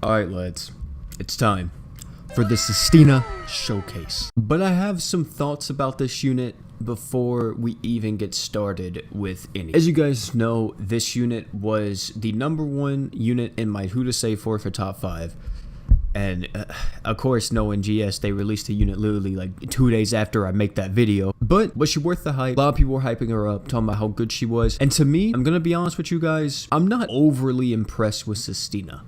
Alright lads, it's time for the Sistina showcase. But I have some thoughts about this unit before we even get started with any. As you guys know, this unit was the #1 unit in my who to say for top 5. And of course, knowing GS, they released a unit literally like 2 days after I make that video. But was she worth the hype? A lot of people were hyping her up, talking about how good she was. And to me, I'm gonna be honest with you guys, I'm not overly impressed with Sistina.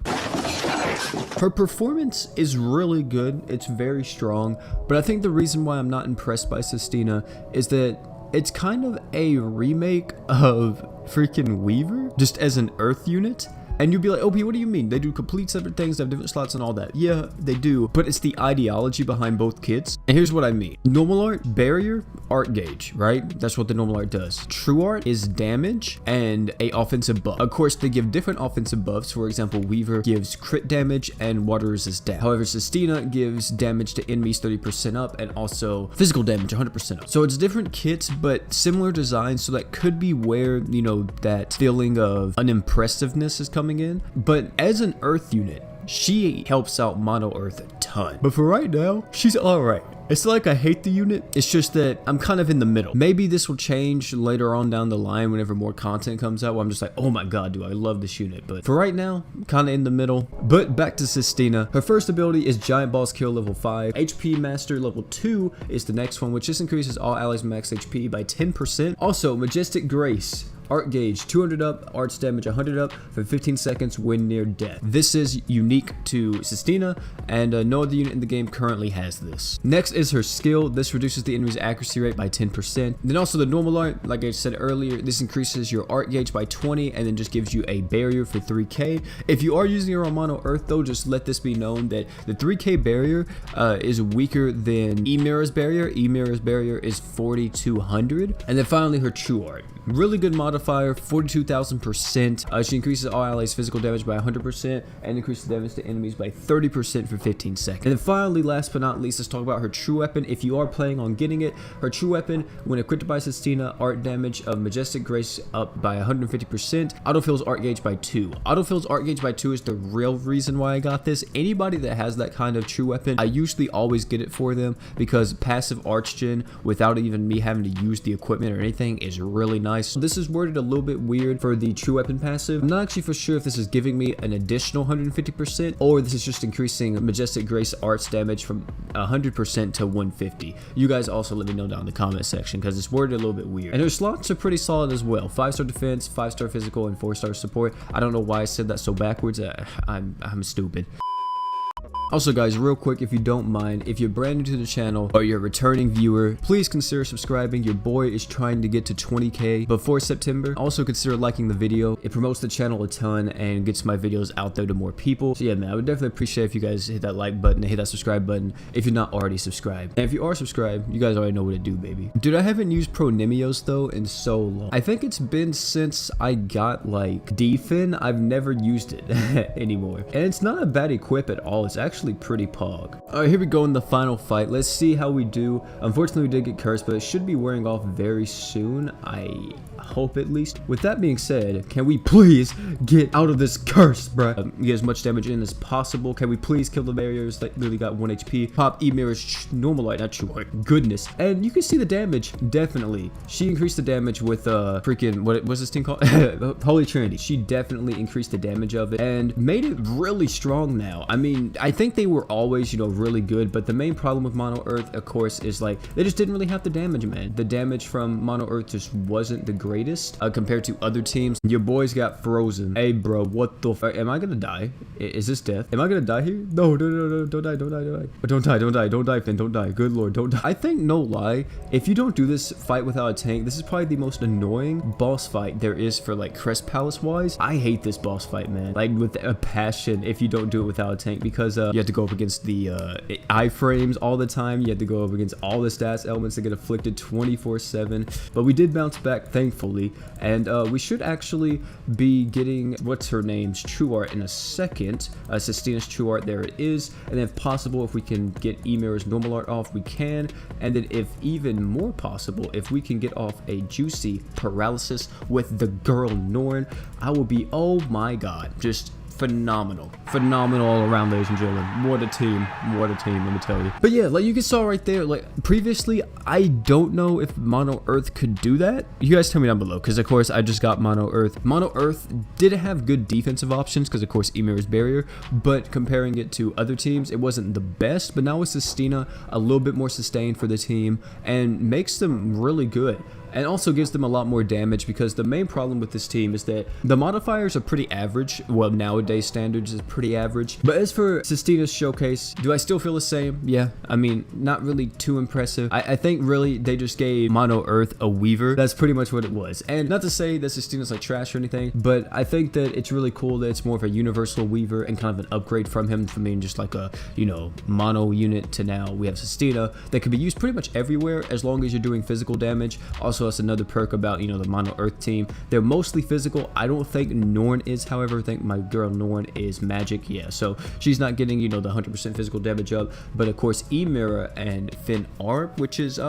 Her performance is really good, it's very strong, but I think the reason why I'm not impressed by Sistina is that it's kind of a remake of freaking Weaver, just as an Earth unit. And you'd be like, OP, what do you mean? They do complete separate things, they have different slots and all that. Yeah, they do, but it's the ideology behind both kits. And here's what I mean. Normal art, barrier, art gauge, right? That's what the normal art does. True art is damage and a offensive buff. Of course, they give different offensive buffs. For example, Weaver gives crit damage and water resist damage. However, Sistina gives damage to enemies 30% up and also physical damage 100% up. So it's different kits, but similar designs. So that could be where, you know, that feeling of unimpressiveness is coming in. But as an Earth unit, she helps out Mono Earth a ton. But for right now, she's alright. It's not like I hate the unit, it's just that I'm kind of in the middle. Maybe this will change later on down the line whenever more content comes out, where I'm just like, oh my god, do I love this unit. But for right now, I'm kind of in the middle. But back to Sistina. Her first ability is Giant Boss Kill level 5. HP Master level 2 is the next one, which just increases all allies max HP by 10%. Also, Majestic Grace. Art gauge 200 up, arts damage 100 up for 15 seconds when near death. This is unique to Sistina, and no other unit in the game currently has this. Next is her skill. This reduces the enemy's accuracy rate by 10%. Then also the normal art, like I said earlier, this increases your art gauge by 20 and then just gives you a barrier for 3k. If you are using your Mono Earth though, just let this be known that the 3k barrier is weaker than Emira's barrier. Emira's barrier is 4200. And then finally her true art. Really good modifier, 42,000%. She increases all allies physical damage by 100% and increases damage to enemies by 30% for 15 seconds. And then finally, last but not least, let's talk about her true weapon. If you are planning on getting it, her true weapon, when equipped by Sistina, art damage of Majestic Grace up by 150%. Autofills art gauge by 2. Autofills art gauge by 2 is the real reason why I got this. Anybody that has that kind of true weapon, I usually always get it for them because passive arch gen without even me having to use the equipment or anything is really nice. This is worded a little bit weird for the true weapon passive. I'm not actually for sure if this is giving me an additional 150% or this is just increasing Majestic Grace arts damage from 100% to 150. You guys also let me know down in the comment section because it's worded a little bit weird. And her slots are pretty solid as well. 5-star defense, 5-star physical, and 4-star support. I don't know why I said that so backwards. I'm stupid. Also guys, real quick, if you don't mind, if you're brand new to the channel or you're a returning viewer, please consider subscribing. Your boy is trying to get to 20k before September. Also consider liking the video. It promotes the channel a ton and gets my videos out there to more people. So yeah, man, I would definitely appreciate if you guys hit that like button and hit that subscribe button if you're not already subscribed. And if you are subscribed, you guys already know what to do, baby. Dude, I haven't used Pronimios though in so long. I think it's been since I got like Defin. I've never used it anymore. And it's not a bad equip at all. It's actually pretty pog. Alright, here we go in the final fight. Let's see how we do. Unfortunately, we did get cursed, but it should be wearing off very soon. I hope at least. With that being said, can we please get out of this curse, bruh? Get as much damage in as possible. Can we please kill the barriers that literally got 1 HP? Pop Emira's normal light, not true art. Goodness. And you can see the damage, definitely. She increased the damage with freaking, what was this thing called? Holy Trinity. She definitely increased the damage of it and made it really strong now. I mean, I think they were always, you know, really good, but the main problem with Mono Earth, of course, is like, they just didn't really have the damage, man. The damage from Mono Earth just wasn't the greatest compared to other teams. Your boys got frozen. Hey bro, what the fuck? Am I gonna die? Is this death? Am I gonna die here? No, don't die, don't die, Finn, don't die. Good lord, don't die. I think, no lie, if you don't do this fight without a tank, this is probably the most annoying boss fight there is for like Crest Palace wise. I hate this boss fight, man, like with a passion if you don't do it without a tank, because you have to go up against the iframes all the time. You have to go up against all the stats elements that get afflicted 24/7, but we did bounce back, thankfully, and we should actually be getting, what's her name's true art in a second. Sistina's true art, there it is. And then if possible, if we can get Emira's normal art off, we can. And then if even more possible, if we can get off a juicy paralysis with the girl Norn, I will be, oh my god, just phenomenal all around, ladies and gentlemen. What a team, let me tell you. But yeah, like you can saw right there, like previously, I don't know if Mono Earth could do that. You guys tell me down below, because of course I just got Mono Earth. Mono Earth did have good defensive options, because of course Emira's barrier, but comparing it to other teams, it wasn't the best. But now with Sistina, a little bit more sustained for the team, and makes them really good. And also gives them a lot more damage, because the main problem with this team is that the modifiers are pretty average. Well, nowadays standards is pretty average. But as for Sistina's showcase, do I still feel the same? Yeah, I mean, not really too impressive. I think really they just gave Mono Earth a Weaver. That's pretty much what it was. And not to say that Sistina's like trash or anything, but I think that it's really cool that it's more of a universal Weaver and kind of an upgrade from him, from being just like a, you know, mono unit to now we have Sistina that can be used pretty much everywhere as long as you're doing physical damage. Also, that's another perk about, you know, the Mono Earth team. They're mostly physical. I don't think Norn is, however. I think my girl Norn is magic. Yeah, so she's not getting, you know, the 100% physical damage up. But of course, Emira and Finn are, which is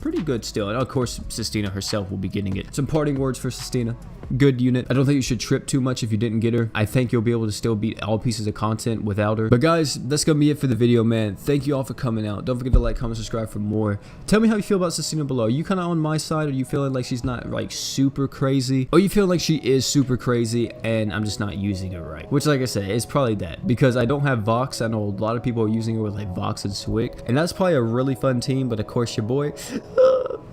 pretty good still. And of course, Sisitina herself will be getting it. Some parting words for Sisitina. Good unit. I don't think you should trip too much if you didn't get her. I think you'll be able to still beat all pieces of content without her. But guys, that's gonna be it for the video, man. Thank you all for coming out. Don't forget to like, comment, subscribe for more. Tell me how you feel about Sisitina below. Are you kind of on my side? Are you feeling like she's not like super crazy? Or you feel like she is super crazy and I'm just not using her right? Which, like I said, it's probably that, because I don't have Vox. I know a lot of people are using her with like Vox and Swick, and that's probably a really fun team. But of course, your boy,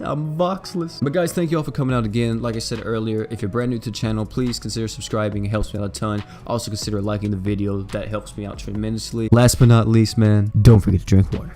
I'm Voxless. But guys, thank you all for coming out again. Like I said earlier, if you're brand new to the channel, please consider subscribing. It helps me out a ton. Also consider liking the video. That helps me out tremendously. Last but not least, man, don't forget to drink water.